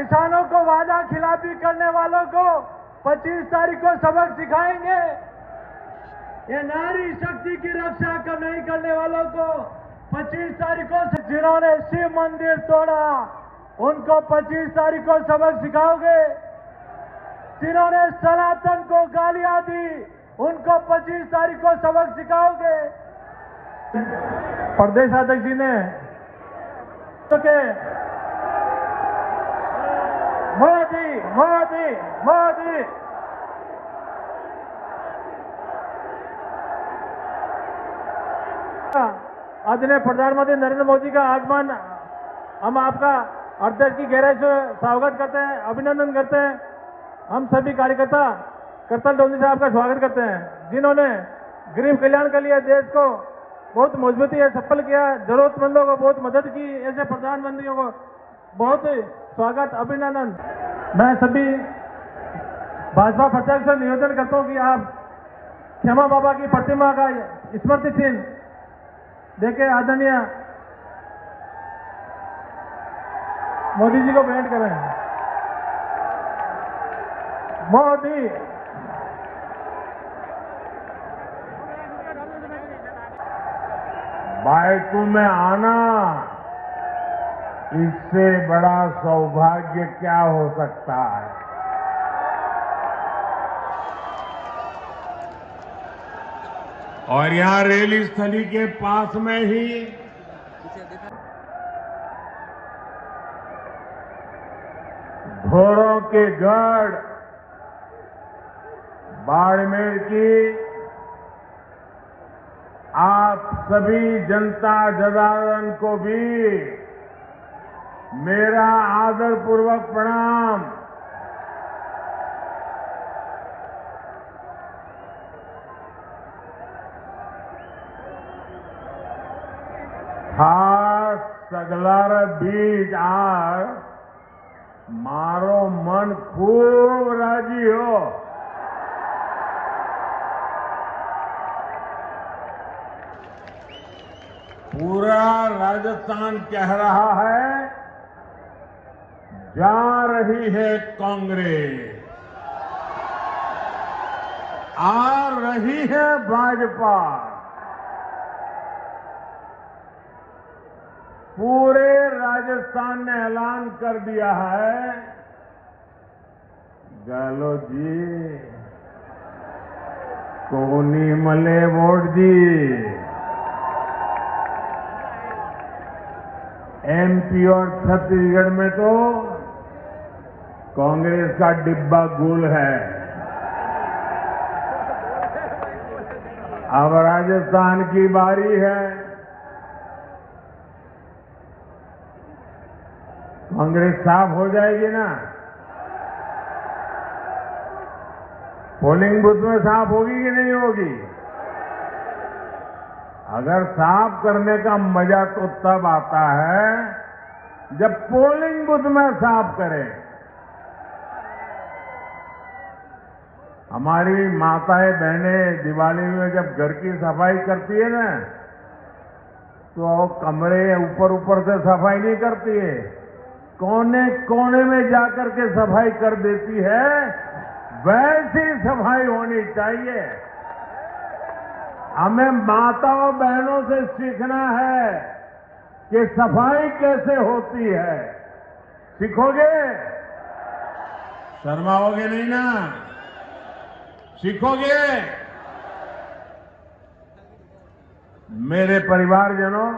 किसानों को वादा खिलाफी करने वालों को 25 तारीख को सबक सिखाएंगे। ये नारी शक्ति की रक्षा नहीं करने वालों को 25 तारीख को, जिन्होंने शिव मंदिर तोड़ा उनको 25 तारीख को सबक सिखाओगे। जिन्होंने सनातन को गालियां दी उनको 25 तारीख को सबक सिखाओगे। प्रदेश अध्यक्ष जी ने तो के मोदी मोदी मोदी आदरणीय प्रधानमंत्री नरेंद्र मोदी का आगमन हम आपका अध्यक्ष की गहराई से स्वागत करते हैं, अभिनंदन करते हैं। हम सभी कार्यकर्ता करतल ढोलनी से आपका स्वागत करते हैं, जिन्होंने गरीब कल्याण के लिए देश को बहुत मजबूती से सफल किया, जरूरतमंदों को बहुत मदद की। ऐसे प्रधानमंत्रियों को बहुत स्वागत, अभिनंदन। मैं सभी भाजपा प्रत्याशियों से निवेदन करता हूं कि आप खेमा बाबा की प्रतिमा का स्मृति चिन्ह देके आदरणीय मोदी जी को भेंट करें। मोदी बायतू में आना, इससे बड़ा सौभाग्य क्या हो सकता है। और यहां रेली स्थली के पास में ही घोड़ों के गढ़ बाड़मेर की आप सभी जनता जनार्दन को भी मेरा आदरपूर्वक प्रणाम। खास सगलार बीज आर मारो मन खूब राजी हो। पूरा राजस्थान कह रहा है जा रही है कांग्रेस, आ रही है भाजपा। पूरे राजस्थान ने ऐलान कर दिया है, गहलोत जी कोनी मले वोट जी। एमपी और छत्तीसगढ़ में तो कांग्रेस का डिब्बा गुल है। अब राजस्थान की बारी है। कांग्रेस साफ हो जाएगी ना, पोलिंग बूथ में साफ होगी कि नहीं होगी। अगर साफ करने का मजा तो तब आता है जब पोलिंग बूथ में साफ करें। हमारी माताएं बहनें दिवाली में जब घर की सफाई करती है ना, तो कमरे ऊपर से सफाई नहीं करती है, कोने कोने में जाकर के सफाई कर देती है। वैसी सफाई होनी चाहिए। हमें माताओं बहनों से सीखना है कि सफाई कैसे होती है। सीखोगे? शर्माओगे नहीं ना? सीखोगे? मेरे परिवारजनों,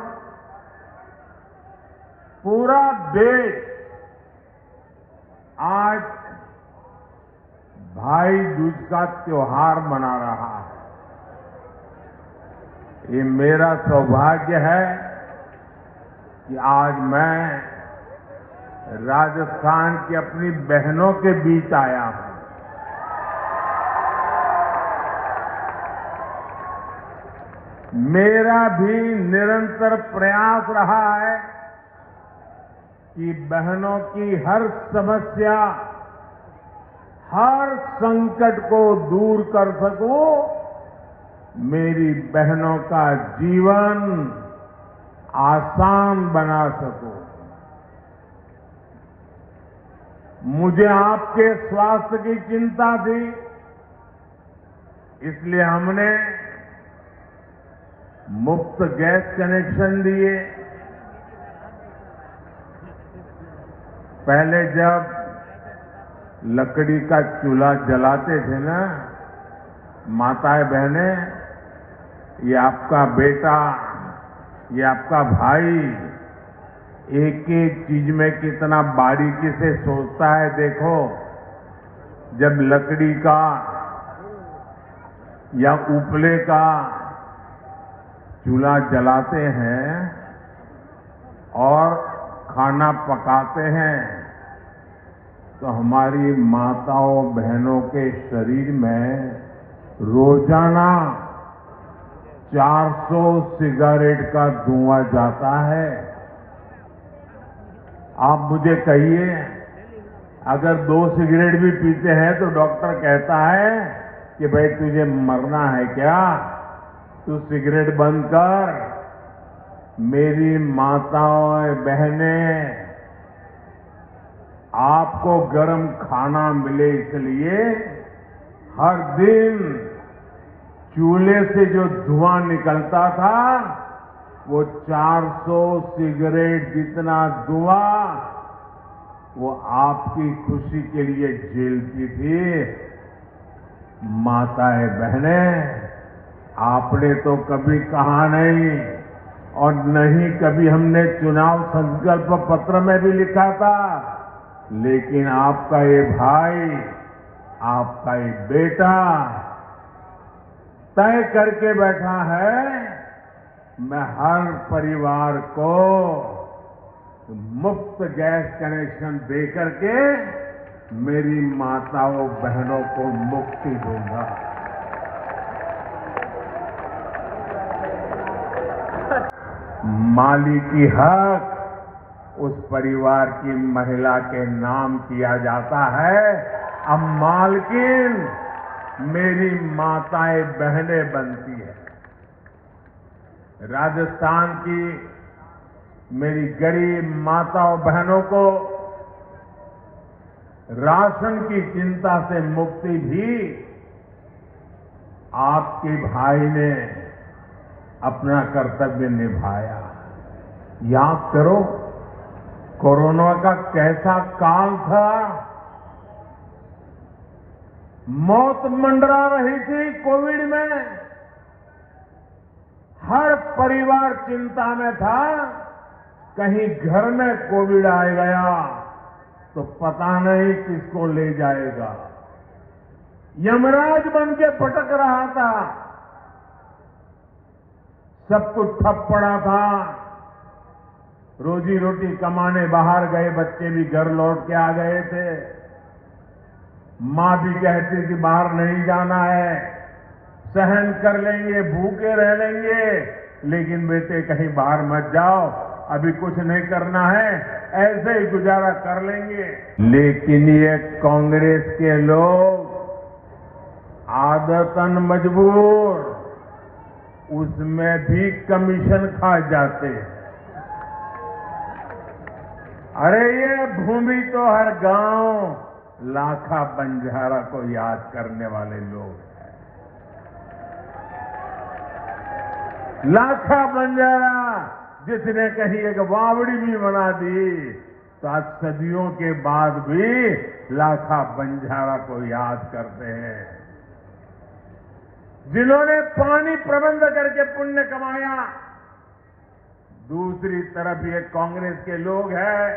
पूरा देश आज भाई दूज का त्योहार मना रहा है। ये मेरा सौभाग्य है कि आज मैं राजस्थान की अपनी बहनों के बीच आया हूं। मेरा भी निरंतर प्रयास रहा है कि बहनों की हर समस्या, हर संकट को दूर कर सकूं, मेरी बहनों का जीवन आसान बना सकूं। मुझे आपके स्वास्थ्य की चिंता थी, इसलिए हमने मुफ्त गैस कनेक्शन दिए। पहले जब लकड़ी का चूल्हा जलाते थे ना, माताएं बहनें, ये आपका बेटा, ये आपका भाई एक एक चीज में कितना बारीकी से सोचता है। देखो, जब लकड़ी का या उपले का चूल्हा जलाते हैं और खाना पकाते हैं, तो हमारी माताओं बहनों के शरीर में रोजाना 400 सिगरेट का धुआं जाता है। आप मुझे कहिए, अगर 2 सिगरेट भी पीते हैं तो डॉक्टर कहता है कि भाई तुझे मरना है क्या, तू सिगरेट बंद कर। मेरी माताओं बहनें, आपको गर्म खाना मिले इसलिए हर दिन चूल्हे से जो धुआं निकलता था वो 400 सिगरेट जितना धुआं वो आपकी खुशी के लिए झेलती थी। माताएं बहनें, आपने तो कभी कहा नहीं और नहीं कभी हमने चुनाव संकल्प पत्र में भी लिखा था, लेकिन आपका ये भाई, आपका ये बेटा तय करके बैठा है, मैं हर परिवार को मुफ्त गैस कनेक्शन दे करके मेरी माताओं बहनों को मुक्ति दूंगा। मालिकी हक उस परिवार की महिला के नाम किया जाता है। अब मालकिन मेरी माताएं बहनें बनती है। राजस्थान की मेरी गरीब माताओं बहनों को राशन की चिंता से मुक्ति भी आपके भाई ने अपना कर्तव्य निभाया। याद करो, कोरोना का कैसा काल था, मौत मंडरा रही थी कोविड में, हर परिवार चिंता में था, कहीं घर में कोविड आ गया तो पता नहीं किसको ले जाएगा। यमराज बन के भटक रहा था, सब कुछ ठप पड़ा था, रोजी रोटी कमाने बाहर गए बच्चे भी घर लौट के आ गए थे। मां भी कहती कि बाहर नहीं जाना है, सहन कर लेंगे, भूखे रह लेंगे, लेकिन बेटे कहीं बाहर मत जाओ, अभी कुछ नहीं करना है, ऐसे ही गुजारा कर लेंगे। लेकिन ये कांग्रेस के लोग आदतन मजबूर, उसमें भी कमीशन खा जाते हैं। अरे ये भूमि तो हर गांव लाखा बंजारा को याद करने वाले लोग हैं। लाखा बंजारा जिसने कहीं एक वावड़ी भी बना दी, तो आज सदियों के बाद भी लाखा बंजारा को याद करते हैं। जिन्होंने पानी प्रबंध करके पुण्य कमाया, दूसरी तरफ ये कांग्रेस के लोग हैं,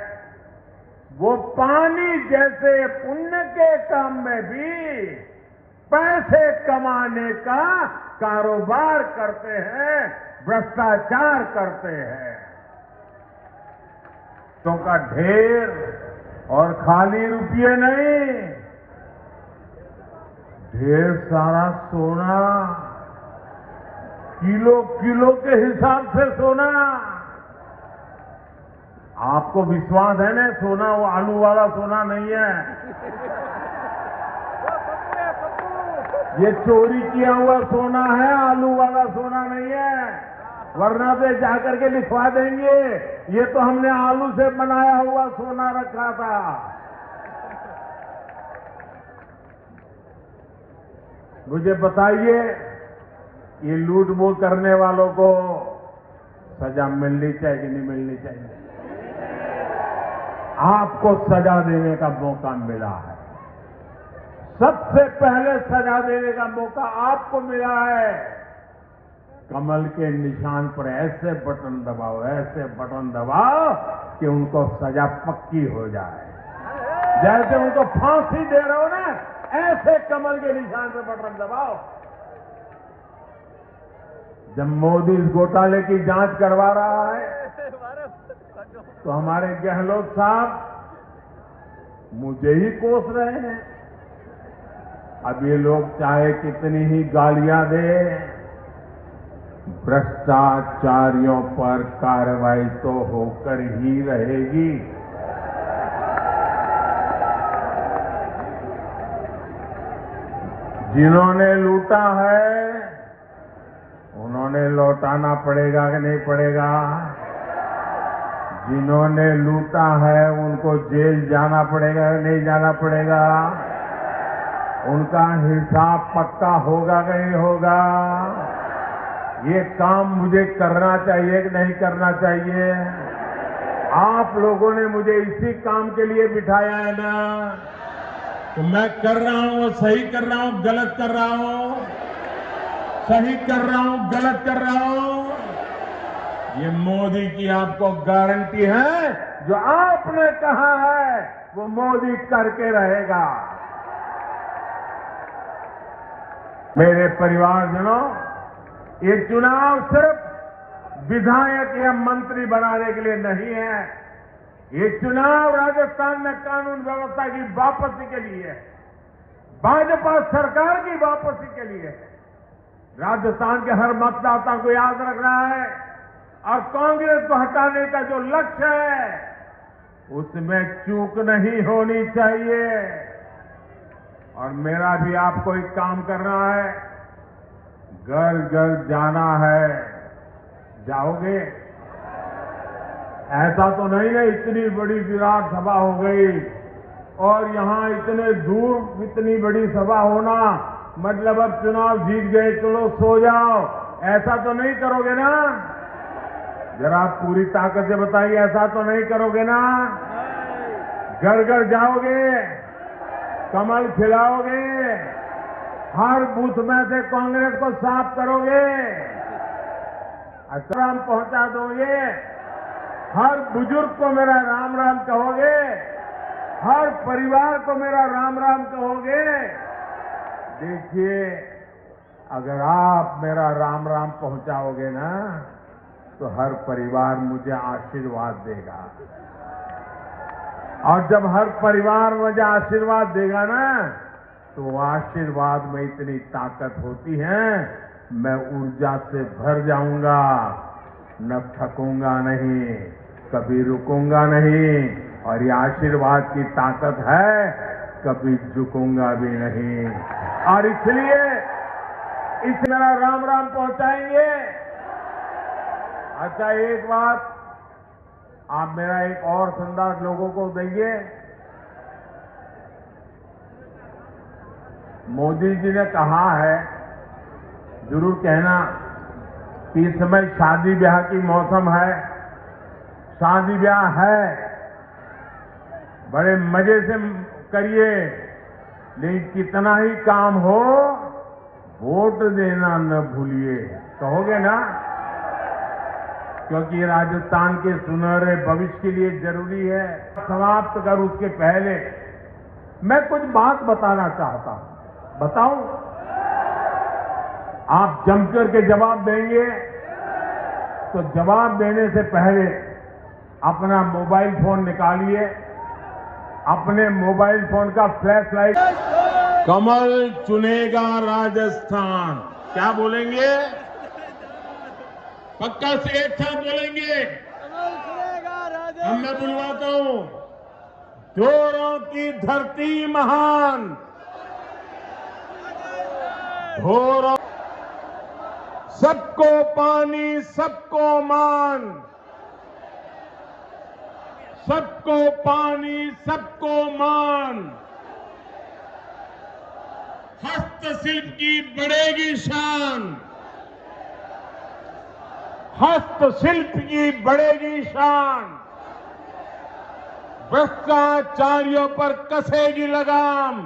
वो पानी जैसे पुण्य के काम में भी पैसे कमाने का कारोबार करते हैं, भ्रष्टाचार करते हैं। तो का ढेर और खाली रुपये नहीं, ढेर सारा सोना, किलो किलो के हिसाब से सोना। आपको विश्वास है ना, सोना वो आलू वाला सोना नहीं है, ये चोरी किया हुआ सोना है, आलू वाला सोना नहीं है, वरना पे जाकर के लिखवा देंगे ये तो हमने आलू से बनाया हुआ सोना रखा था। मुझे बताइए, ये लूट वो करने वालों को सजा मिलनी चाहिए कि नहीं मिलनी चाहिए? आपको सजा देने का मौका मिला है। सबसे पहले सजा देने का मौका आपको मिला है। कमल के निशान पर ऐसे बटन दबाओ कि उनको सजा पक्की हो जाए। जैसे उनको फांसी दे रहे हो ना, ऐसे कमल के निशान पर बटन दबाओ। जब मोदी इस घोटाले की जांच करवा रहा है तो हमारे गहलोत साहब मुझे ही कोस रहे हैं। अब ये लोग चाहे कितनी ही गालियां दें, भ्रष्टाचारियों पर कार्रवाई तो होकर ही रहेगी। जिन्होंने लूटा है उन्होंने लौटाना पड़ेगा कि नहीं पड़ेगा? जिन्होंने लूटा है उनको जेल जाना पड़ेगा कि नहीं जाना पड़ेगा? उनका हिसाब पक्का होगा कि नहीं होगा? ये काम मुझे करना चाहिए कि नहीं करना चाहिए? आप लोगों ने मुझे इसी काम के लिए बिठाया है ना। तो मैं कर रहा हूं, सही कर रहा हूं, गलत कर रहा हूं, सही कर रहा हूं, गलत कर रहा हूं। ये मोदी की आपको गारंटी है, जो आपने कहा है वो मोदी करके रहेगा। मेरे परिवारजनों, ये चुनाव सिर्फ विधायक या मंत्री बनाने के लिए नहीं है। ये चुनाव राजस्थान में कानून व्यवस्था की वापसी के लिए है, भाजपा सरकार की वापसी के लिए है। राजस्थान के हर मतदाता को याद रखना है और कांग्रेस को हटाने का जो लक्ष्य है उसमें चूक नहीं होनी चाहिए। और मेरा भी आपको एक काम करना है, घर घर जाना है। जाओगे? ऐसा तो नहीं ना इतनी बड़ी विराट सभा हो गई और यहां इतने दूर इतनी बड़ी सभा होना मतलब अब चुनाव जीत गए चलो सो जाओ, ऐसा तो नहीं करोगे ना? जरा आप पूरी ताकत से बताइए, ऐसा तो नहीं करोगे ना? घर घर जाओगे, कमल खिलाओगे, हर बूथ में से कांग्रेस को साफ करोगे, राम पहुंचा दोगे, हर बुजुर्ग को मेरा राम राम कहोगे, हर परिवार को मेरा राम राम कहोगे। देखिए, अगर आप मेरा राम राम पहुंचाओगे ना तो हर परिवार मुझे आशीर्वाद देगा। और जब हर परिवार मुझे आशीर्वाद देगा ना तो वो आशीर्वाद में इतनी ताकत होती है, मैं ऊर्जा से भर जाऊंगा, न थकूंगा नहीं, कभी रुकूंगा नहीं। और ये आशीर्वाद की ताकत है, कभी झुकूंगा भी नहीं। और इसलिए इस मेरा राम राम पहुंचाएंगे। अच्छा, एक बात आप मेरा एक और संदेश लोगों को देंगे। मोदी जी ने कहा है, जरूर कहना कि इस समय शादी ब्याह की मौसम है, शादी ब्याह है, बड़े मजे से करिए, लेकिन कितना ही काम हो वोट देना न भूलिए। कहोगे ना? क्योंकि राजस्थान के सुनहरे भविष्य के लिए जरूरी है। समाप्त कर उसके पहले मैं कुछ बात बताना चाहता हूं। बताऊं? आप जमकर के जवाब देंगे तो जवाब देने से पहले अपना मोबाइल फोन निकालिए, अपने मोबाइल फोन का फ्लैश लाइट। कमल चुनेगा राजस्थान, क्या बोलेंगे? पक्का से एक साथ बोलेंगे। अब मैं बुलवाता हूं, जोरों की धरती महान, घोरों सबको पानी सबको मान, सबको पानी सबको मान, हस्त हस्तशिल्प की बढ़ेगी शान, हस्तशिल्प की बढ़ेगी शान, भ्रष्टाचारियों पर कसेगी लगाम।